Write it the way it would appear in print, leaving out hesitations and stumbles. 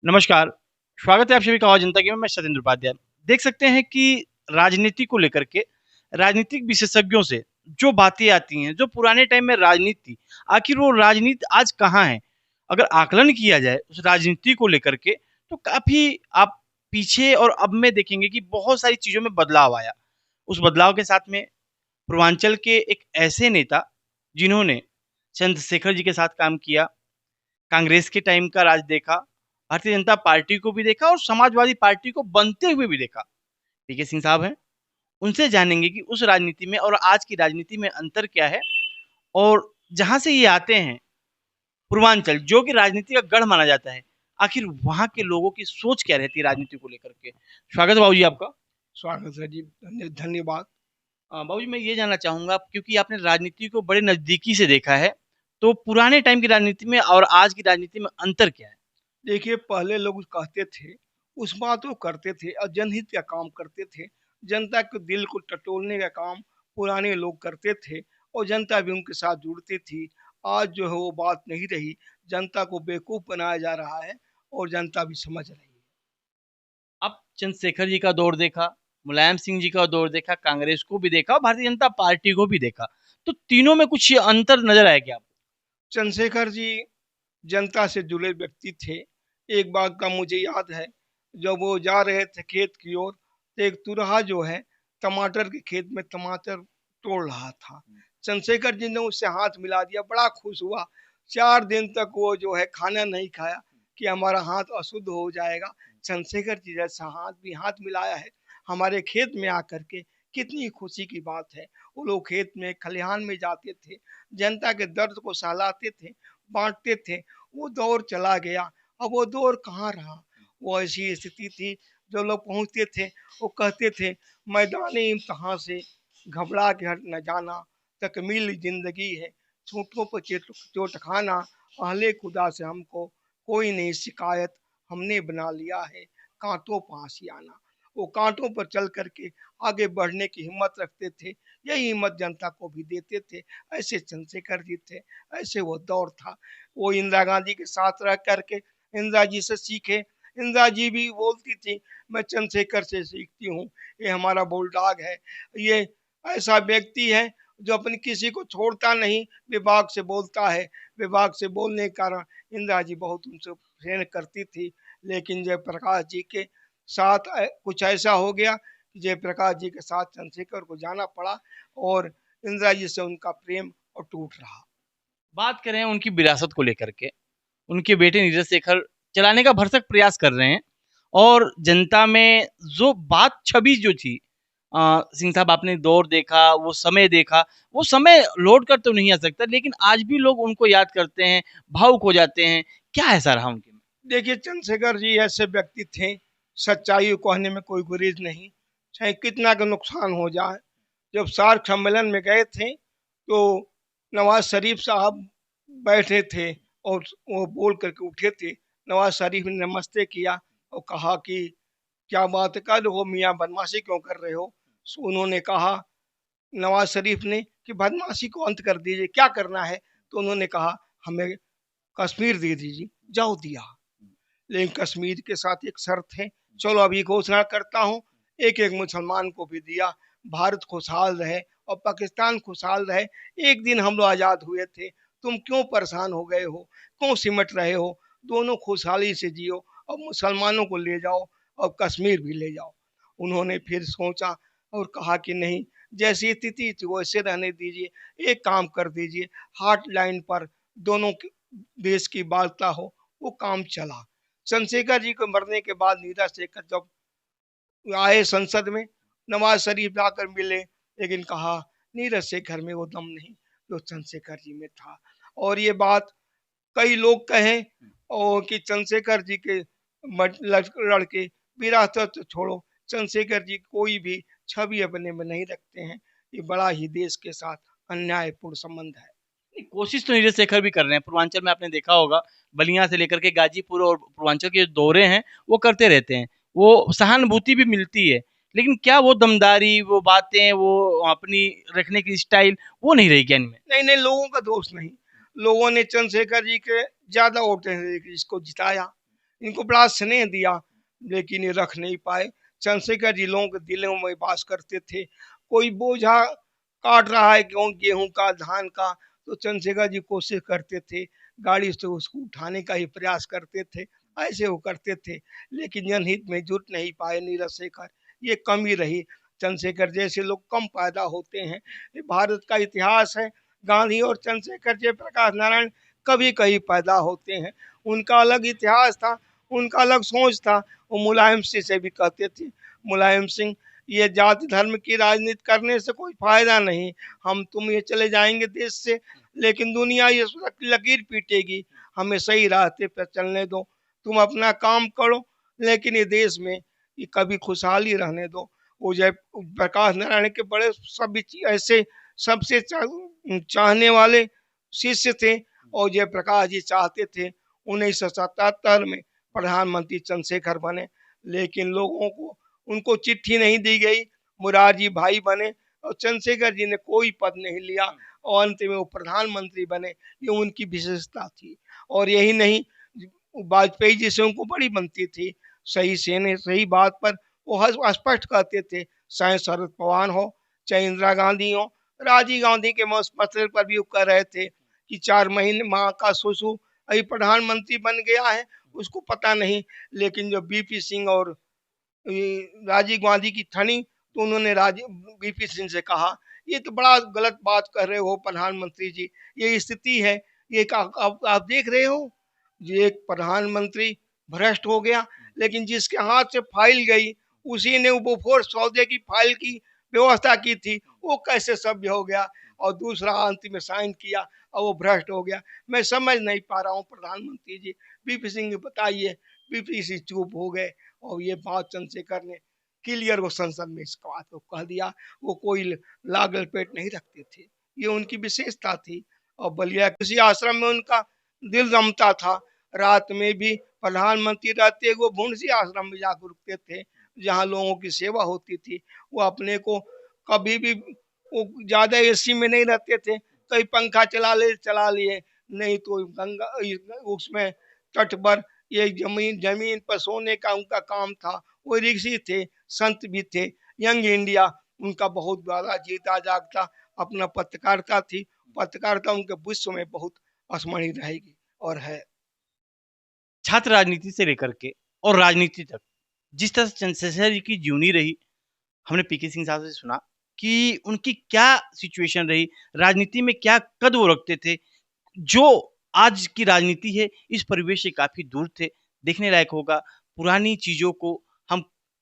नमस्कार, स्वागत है आप सभी का आवाज़ जनता की में, मैं सत्येंद्र उपाध्याय। देख सकते हैं कि राजनीति को लेकर के राजनीतिक विशेषज्ञों से जो बातें आती हैं, जो पुराने टाइम में राजनीति थी, आखिर वो राजनीति आज कहाँ है? अगर आकलन किया जाए उस राजनीति को लेकर के, तो काफ़ी आप पीछे और अब में देखेंगे कि बहुत सारी चीज़ों में बदलाव आया। उस बदलाव के साथ में पूर्वांचल के एक ऐसे नेता, जिन्होंने चंद्रशेखर जी के साथ काम किया, कांग्रेस के टाइम का राज देखा, भारतीय जनता पार्टी को भी देखा और समाजवादी पार्टी को बनते हुए भी देखा। पीके सिंह साहब हैं, उनसे जानेंगे कि उस राजनीति में और आज की राजनीति में अंतर क्या है और जहाँ से ये आते हैं, पूर्वांचल जो कि राजनीति का गढ़ माना जाता है, आखिर वहाँ के लोगों की सोच क्या रहती है राजनीति को लेकर के? स्वागत है बाबूजी आपका। स्वागत है जी। धन्यवाद। बाबूजी मैं ये जानना चाहूँगा क्योंकि आपने राजनीति को बड़े नज़दीकी से देखा है, तो पुराने टाइम की राजनीति में और आज की राजनीति में अंतर क्या है? देखिए, पहले लोग कहते थे, उस बात को करते थे और जनहित का काम करते थे। जनता के दिल को टटोलने का काम पुराने लोग करते थे और जनता भी उनके साथ जुड़ती थी। आज जो है वो बात नहीं रही। जनता को बेवकूफ़ बनाया जा रहा है और जनता भी समझ रही है। अब चंद्रशेखर जी का दौर देखा, मुलायम सिंह जी का दौर देखा, कांग्रेस को भी देखा और भारतीय जनता पार्टी को भी देखा। तो तीनों में कुछ अंतर नज़र आया क्या आपको? चंद्रशेखर जी जनता से जुड़े व्यक्ति थे। एक बात का मुझे याद है, जब वो जा रहे थे खेत की ओर, तो एक तुरहा जो है टमाटर के खेत में टमाटर तोड़ रहा था। चंद्रशेखर जी ने उससे हाथ मिला दिया, बड़ा खुश हुआ। 4 दिन तक वो जो है खाना नहीं खाया कि हमारा हाथ अशुद्ध हो जाएगा। चंद्रशेखर जी जैसा हाथ भी हाथ मिलाया है हमारे खेत में आकर के, कितनी खुशी की बात है। वो लोग खेत में खलिहान में जाते थे, जनता के दर्द को सहलाते थे, बांटते थे। वो दौर चला गया, अब वो दौर कहाँ रहा। वो ऐसी स्थिति थी, जो लोग पहुंचते थे वो कहते थे, मैदान इम्तहान से घबरा के हट न जाना, तकमील जिंदगी है, छूटों पर चोट खाना, अहले खुदा से हमको कोई नहीं शिकायत, हमने बना लिया है कांटों पर आशियाना। वो कांटों पर चल करके आगे बढ़ने की हिम्मत रखते थे, यही हिम्मत जनता को भी देते थे। ऐसे चंद्रशेखर जी थे, ऐसे वो दौर था। वो इंदिरा गांधी के साथ रह करके इंदिरा जी से सीखे। इंदिरा जी भी बोलती थी, मैं चंद्रशेखर से सीखती हूँ, ये हमारा बुलडॉग है, ये ऐसा व्यक्ति है जो अपनी किसी को छोड़ता नहीं, विभाग से बोलता है। विभाग से बोलने के कारण इंदिरा जी बहुत उनसे प्रेम करती थी। लेकिन जयप्रकाश जी के साथ कुछ ऐसा हो गया कि जयप्रकाश जी के साथ चंद्रशेखर को जाना पड़ा और इंदिरा जी से उनका प्रेम और टूट रहा। बात करें उनकी विरासत को लेकर के, उनके बेटे नीरज शेखर चलाने का भरसक प्रयास कर रहे हैं और जनता में जो बात छवि जो थी, सिंह साहब आपने दौर देखा, वो समय लौट कर तो नहीं आ सकता, लेकिन आज भी लोग उनको याद करते हैं, भावुक हो जाते हैं। क्या ऐसा रहा उनके में? देखिए, चंद्रशेखर जी ऐसे व्यक्ति थे, सच्चाई को कहने में कोई गुरेज नहीं, चाहे कितना का नुकसान हो जाए। जब सार्क सम्मेलन में गए थे तो नवाज शरीफ साहब बैठे थे और वो बोल करके उठे थे। नवाज शरीफ ने नमस्ते किया और कहा कि क्या बात कर हो मियाँ, बदमाशी क्यों कर रहे हो। उन्होंने कहा, नवाज शरीफ ने, कि बदमाशी को अंत कर दीजिए, क्या करना है। तो उन्होंने कहा, हमें कश्मीर दे दीजिए। जाओ, दिया। लेकिन कश्मीर के साथ एक शर्त है, चलो अभी घोषणा करता हूँ, एक एक मुसलमान को भी दिया। भारत खुशहाल रहे और पाकिस्तान खुशहाल रहे। एक दिन हम लोग आज़ाद हुए थे, तुम क्यों परेशान हो गए हो, क्यों सिमट रहे हो। दोनों खुशहाली से जियो और मुसलमानों को ले जाओ और कश्मीर भी ले जाओ। उन्होंने फिर सोचा और कहा कि नहीं, जैसी स्थिति थी वैसे रहने दीजिए। एक काम कर दीजिए, हार्ट लाइन पर दोनों देश की वार्ता हो। वो काम चला। चंद्रशेखर जी को मरने के बाद नीरज शेखर जब आए संसद में, नवाज शरीफ जाकर मिले, लेकिन कहा, नीरज शेखर में वो दम नहीं जो चंद्रशेखर जी में था। और ये बात कई लोग कहें और कि चंद्रशेखर जी के लड़के विरासत तो छोड़ो, चंद्रशेखर जी कोई भी छवि अपने में नहीं रखते हैं। ये बड़ा ही देश के साथ अन्यायपूर्ण संबंध है। नहीं, कोशिश तो नीरज शेखर भी कर रहे हैं। पूर्वांचल में आपने देखा होगा, बलिया से लेकर के गाजीपुर और पूर्वांचल के जो दौरे हैं, वो करते रहते हैं। वो सहानुभूति भी मिलती है, लेकिन क्या वो दमदारी, वो बातें, वो अपनी रखने की स्टाइल, वो नहीं रही क्या इनमें? नहीं नहीं, लोगों का दोष नहीं। लोगों ने चंद्रशेखर जी के ज्यादा वोटें से इसको जिताया। इनको बड़ा स्नेह दिया, लेकिन ये रख नहीं पाए। चंद्रशेखर जी लोगों के दिलों में वास करते थे। कोई बोझा काट रहा है गेहूं का, धान का, तो चंद्रशेखर जी कोशिश करते थे, गाड़ी से उसको उठाने का ही प्रयास करते थे, ऐसे वो करते थे। लेकिन जनहित में जुट नहीं पाए नीरज शेखर, ये कमी रही। चंद्रशेखर जैसे लोग कम पैदा होते हैं, ये भारत का इतिहास है। गांधी और चंद्रशेखर जयप्रकाश नारायण कभी कभी पैदा होते हैं, उनका अलग इतिहास था, उनका अलग सोच था। वो मुलायम सिंह से भी कहते थे, मुलायम सिंह, ये जाति धर्म की राजनीति करने से कोई फायदा नहीं, हम तुम ये चले जाएंगे देश से, लेकिन दुनिया ये लकीर पीटेगी, हमें सही रास्ते पर चलने दो, तुम अपना काम करो, लेकिन ये देश में ये कभी खुशहाली रहने दो। वो जय प्रकाश नारायण के बड़े सभी ऐसे सबसे चाहने वाले शिष्य थे, और जयप्रकाश जी चाहते थे 1977 में प्रधानमंत्री चंद्रशेखर बने, लेकिन लोगों को उनको चिट्ठी नहीं दी गई, मुरारजी भाई बने, और चंद्रशेखर जी ने कोई पद नहीं लिया, और अंत में वो प्रधानमंत्री बने। ये उनकी विशेषता थी। और यही नहीं, वाजपेयी जी से उनको बड़ी बनती थी, सही से ने सही बात पर वो स्पष्ट कहते थे, चाहे शरद पवार हो, चाहे इंदिरा गांधी हो, राजीव गांधी के मसले पर भी वो कह रहे थे कि 4 महीने माँ का शिशु अभी प्रधानमंत्री बन गया है, उसको पता नहीं। लेकिन जो बीपी सिंह और राजीव गांधी की ठनी, तो उन्होंने राजीव बीपी सिंह से कहा, ये तो बड़ा गलत बात कर रहे हो प्रधानमंत्री जी, ये स्थिति है, ये आप देख रहे हो, ये एक प्रधानमंत्री भ्रष्ट हो गया, लेकिन जिसके हाथ से फाइल गई उसी ने वो बोफोर्स सौदे की फाइल की व्यवस्था की थी, वो कैसे सभ्य हो गया, और दूसरा अंतिम में साइन किया और वो भ्रष्ट हो गया। मैं समझ नहीं पा रहा हूँ प्रधानमंत्री जी, बीपी सिंह बताइए। बीपी सिंह चुप हो गए, और ये बात चंद्रशेखर ने क्लियर वो संसद में इस बात को कह दिया। वो कोई लागल पेट नहीं रखते थे, ये उनकी विशेषता थी। और बलिया किसी आश्रम में उनका दिल रमता था, रात में भी प्रधानमंत्री रहते वो भुंसी आश्रम में जाकर रुकते थे, जहाँ लोगों की सेवा होती थी। वो अपने को कभी भी वो ज्यादा एसी में नहीं रहते थे, कहीं पंखा चला लिए, नहीं तो गंगा उसमें तट पर ये जमीन जमीन पर सोने का उनका काम था। वो ऋषि थे, संत भी थे। यंग इंडिया उनका बहुत बड़ा जीता जागता अपना पत्रकारिता थी, पत्रकारिता उनके विश्व में बहुत स्मरणीय रहेगी और है। छात्र राजनीति से लेकर के और राजनीति तक जिस तरह से चंद्रशेखर जी की जीवनी रही, हमने पीके सिंह साहब से सुना कि उनकी क्या सिचुएशन रही, राजनीति में क्या कद वो रखते थे, जो आज की राजनीति है इस परिवेश से काफी दूर थे। देखने लायक होगा, पुरानी चीजों को हम